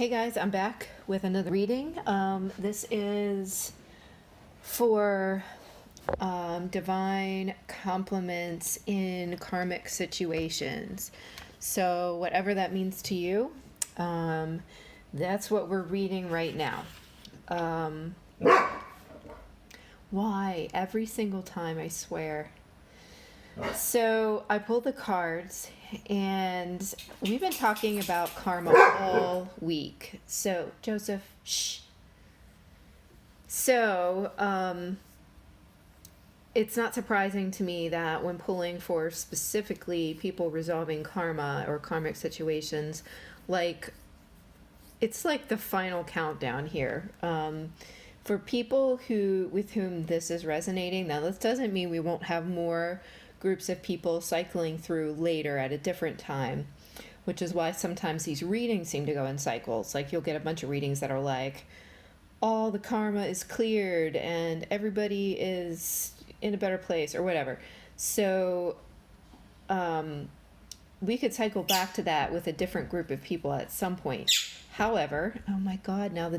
Hey guys, I'm back with another reading. This is for divine compliments in karmic situations. So, whatever that means to you, that's what we're reading right now. Why? Every single time, I swear. So I pulled the cards, and we've been talking about karma all week. So, Joseph, shh. So, it's not surprising to me that when pulling for specifically people resolving karma or karmic situations, it's like the final countdown here. For people with whom this is resonating, now this doesn't mean we won't have more groups of people cycling through later at a different time, which is why sometimes these readings seem to go in cycles. Like, you'll get a bunch of readings that are like, all the karma is cleared and everybody is in a better place or whatever. So we could cycle back to that with a different group of people at some point. However, oh my God, now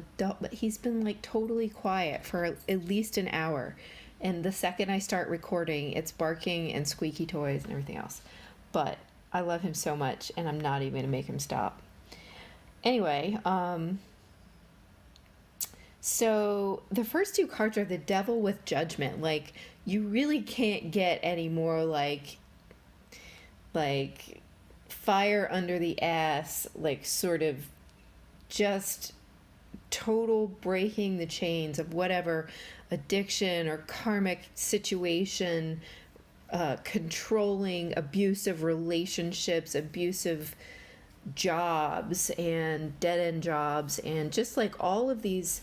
he's been like totally quiet for at least an hour. And the second I start recording, it's barking and squeaky toys and everything else. But I love him so much, and I'm not even going to make him stop. Anyway, so the first two cards are the Devil with Judgment. Like, you really can't get any more like fire under the ass, like sort of just total breaking the chains of whatever addiction or karmic situation, controlling, abusive relationships, abusive jobs and dead-end jobs, and just like all of these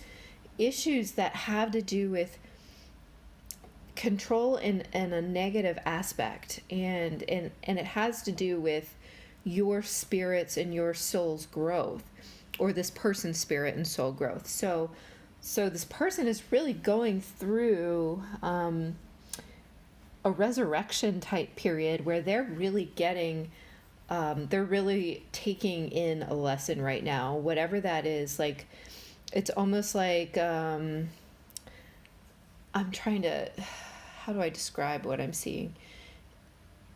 issues that have to do with control in a negative aspect, and it has to do with your spirits and your soul's growth, or this person's spirit and soul growth. So this person is really going through a resurrection type period where they're really they're really taking in a lesson right now, whatever that is. Like, it's almost like, I'm trying to, how do I describe what I'm seeing?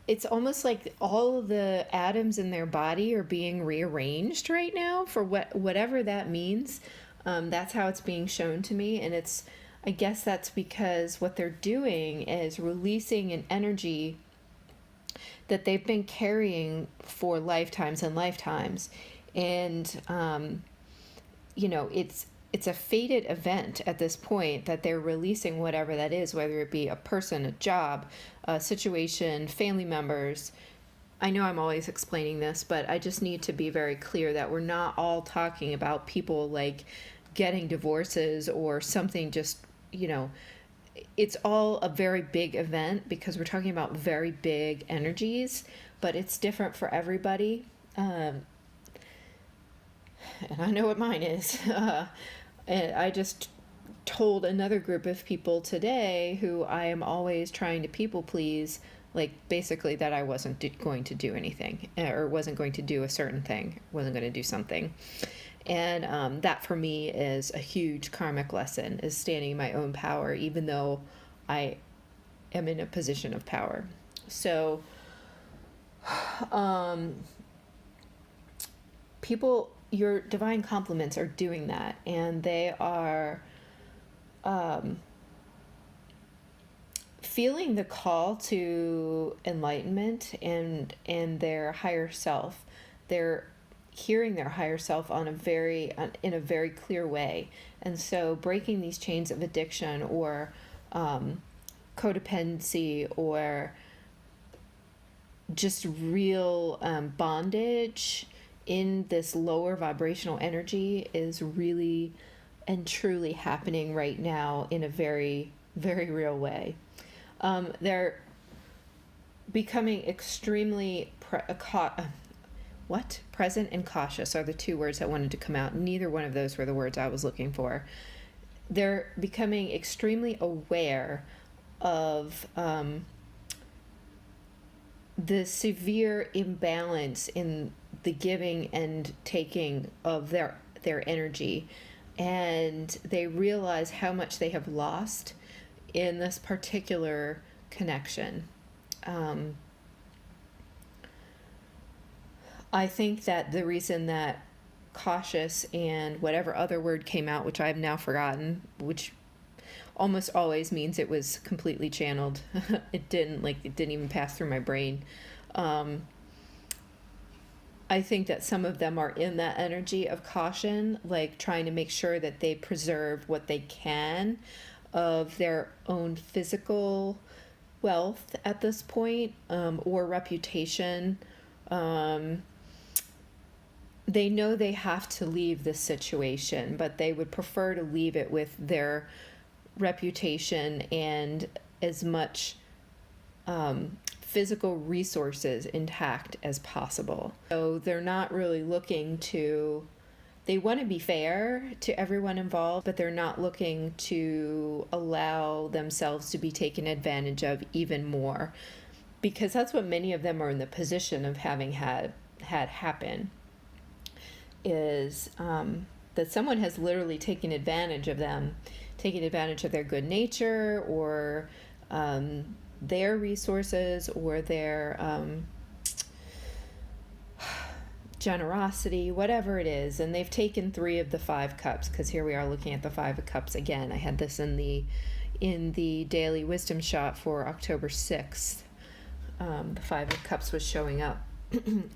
It's almost like all of the atoms in their body are being rearranged right now for whatever that means. That's how it's being shown to me. And I guess that's because what they're doing is releasing an energy that they've been carrying for lifetimes and lifetimes. And, it's a fated event at this point that they're releasing whatever that is, whether it be a person, a job, a situation, family members. I know I'm always explaining this, but I just need to be very clear that we're not all talking about people like getting divorces or something. Just, it's all a very big event because we're talking about very big energies, but it's different for everybody. And I know what mine is. And I just told another group of people today who I am always trying to people please, like basically that I wasn't going to do anything, or wasn't going to do a certain thing, wasn't going to do something. And that for me is a huge karmic lesson, is standing in my own power, even though I am in a position of power. So your divine compliments are doing that, and they are feeling the call to enlightenment and their higher self. They're hearing their higher self in a very clear way, and so breaking these chains of addiction or codependency or just real bondage in this lower vibrational energy is really and truly happening right now in a very, very real way. They're becoming extremely present and cautious are the two words that wanted to come out. Neither one of those were the words I was looking for. They're becoming extremely aware of the severe imbalance in the giving and taking of their energy, and they realize how much they have lost in this particular connection. I think that the reason that cautious and whatever other word came out, which I've now forgotten, which almost always means it was completely channeled. It didn't even pass through my brain. I think that some of them are in that energy of caution, like trying to make sure that they preserve what they can of their own physical wealth at this point, or reputation. They know they have to leave this situation, but they would prefer to leave it with their reputation and as much physical resources intact as possible. So they're not really looking to, they want to be fair to everyone involved, but they're not looking to allow themselves to be taken advantage of even more, because that's what many of them are in the position of having had happen, is that someone has literally taken advantage of them, taken advantage of their good nature, or their resources, or their generosity, whatever it is. And they've taken 3 of the 5 cups, because here we are looking at the 5 of cups again. I had this in the daily wisdom shot for October 6th. The 5 of cups was showing up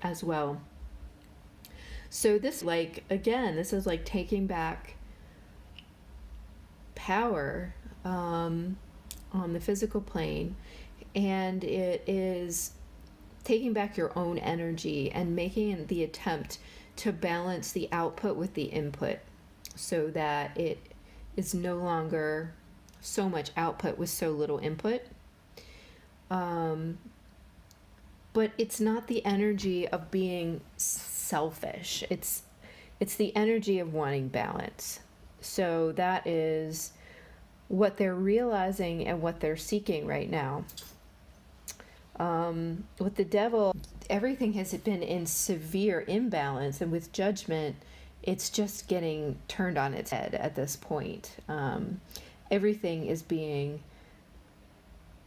as well. So this, this is like taking back power on the physical plane, and it is taking back your own energy and making the attempt to balance the output with the input, so that it is no longer so much output with so little input. But it's not the energy of being selfish. It's the energy of wanting balance. So that is what they're realizing and what they're seeking right now. With the devil, everything has been in severe imbalance, and with judgment, it's just getting turned on its head at this point. Everything is being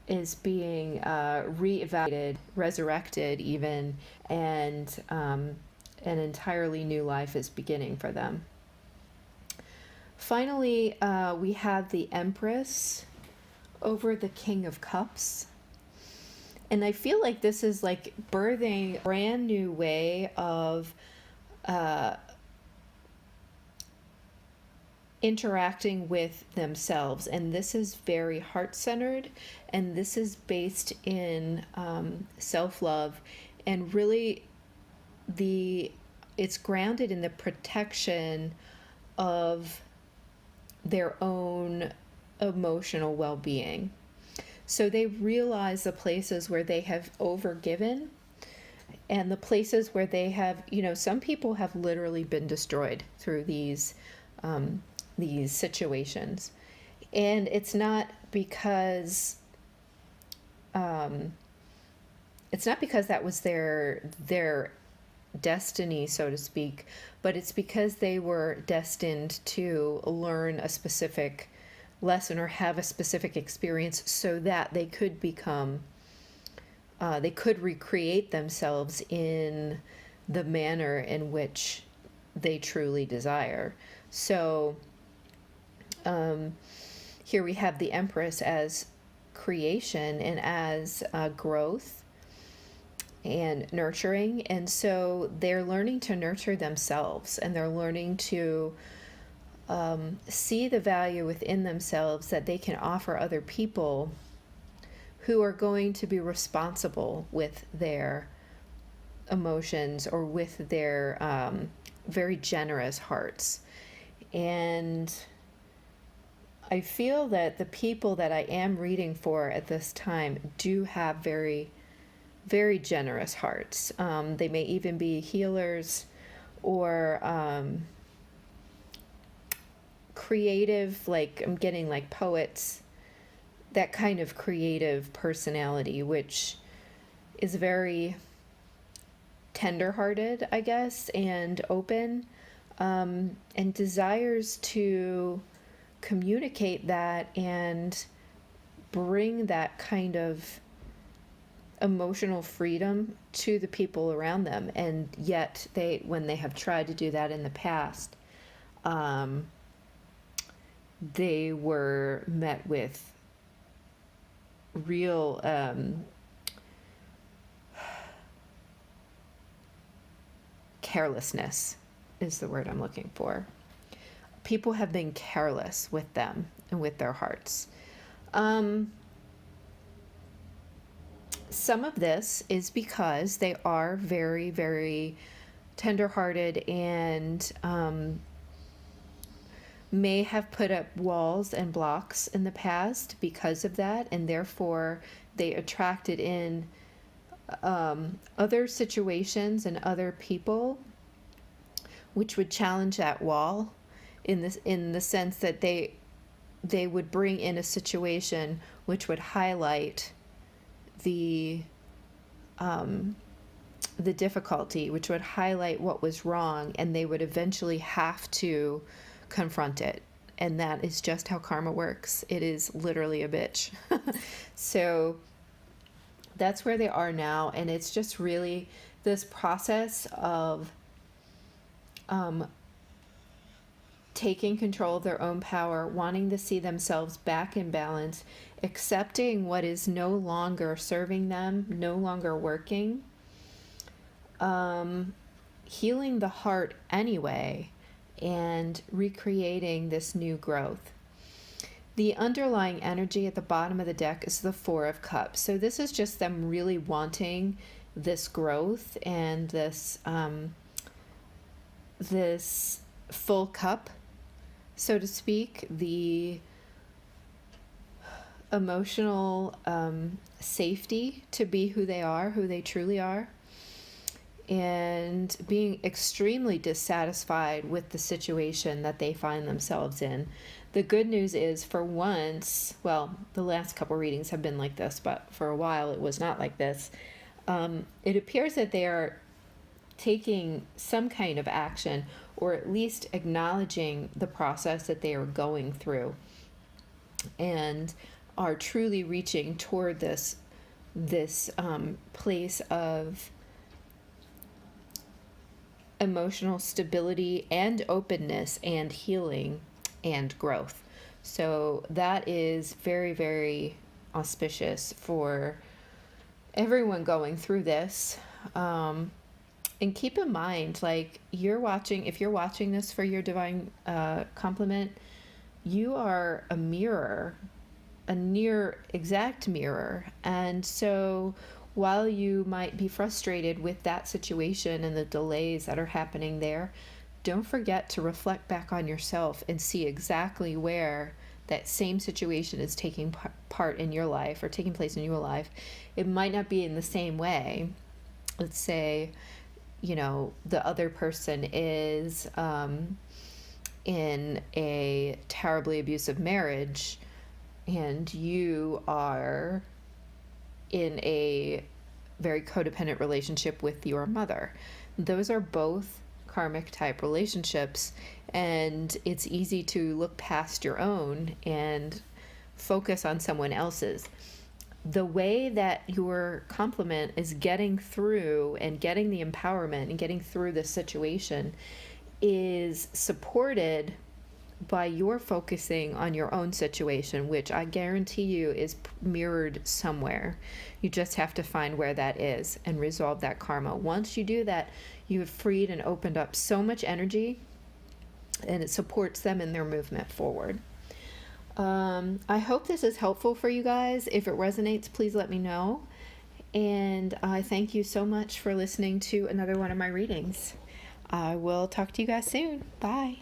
reevaluated, resurrected even, and an entirely new life is beginning for them. Finally, we have the Empress over the King of Cups. And I feel like this is like birthing a brand new way of interacting with themselves. And this is very heart-centered, and this is based in self-love, and really it's grounded in the protection of their own emotional well-being. So they realize the places where they have overgiven, and the places where they have, some people have literally been destroyed through these situations. And it's not because that was their destiny, so to speak, but it's because they were destined to learn a specific lesson or have a specific experience, so that they could become, they could recreate themselves in the manner in which they truly desire. So here we have the Empress as creation and as growth and nurturing. And so they're learning to nurture themselves, and they're learning to see the value within themselves that they can offer other people who are going to be responsible with their emotions or with their very generous hearts. And I feel that the people that I am reading for at this time do have very, very generous hearts. They may even be healers or creative, like I'm getting like poets, that kind of creative personality, which is very tender-hearted, I guess, and open. and desires to communicate that and bring that kind of emotional freedom to the people around them. And yet when they have tried to do that in the past, they were met with real carelessness is the word I'm looking for. People have been careless with them and with their hearts. Some of this is because they are very, very tenderhearted and may have put up walls and blocks in the past because of that, and therefore they attracted in other situations and other people which would challenge that wall in the sense that they would bring in a situation which would highlight the difficulty, which would highlight what was wrong, and they would eventually have to confront it. And that is just how karma works. It is literally a bitch. So that's where they are now, and it's just really this process of taking control of their own power, wanting to see themselves back in balance, accepting what is no longer serving them, no longer working, healing the heart anyway, and recreating this new growth. The underlying energy at the bottom of the deck is the Four of Cups. So this is just them really wanting this growth and this this full cup, so to speak, the emotional safety to be who they are, who they truly are, and being extremely dissatisfied with the situation that they find themselves in. The good news is, for once, well, the last couple readings have been like this, but for a while it was not like this. It appears that they are taking some kind of action, or at least acknowledging the process that they are going through, and are truly reaching toward this place of emotional stability and openness and healing and growth. So that is very, very auspicious for everyone going through this. And keep in mind, like, if you're watching this for your divine complement, you are a mirror, a near exact mirror. And so while you might be frustrated with that situation and the delays that are happening there, don't forget to reflect back on yourself and see exactly where that same situation is taking part in your life, or taking place in your life. It might not be in the same way. Let's say, the other person is in a terribly abusive marriage, and you are in a very codependent relationship with your mother. Those are both karmic type relationships, and it's easy to look past your own and focus on someone else's. The way that your complement is getting through and getting the empowerment and getting through this situation is supported by your focusing on your own situation, which I guarantee you is mirrored somewhere. You just have to find where that is and resolve that karma. Once you do that, you have freed and opened up so much energy, and it supports them in their movement forward. I hope this is helpful for you guys. If it resonates, please let me know. And I thank you so much for listening to another one of my readings. I will talk to you guys soon. Bye.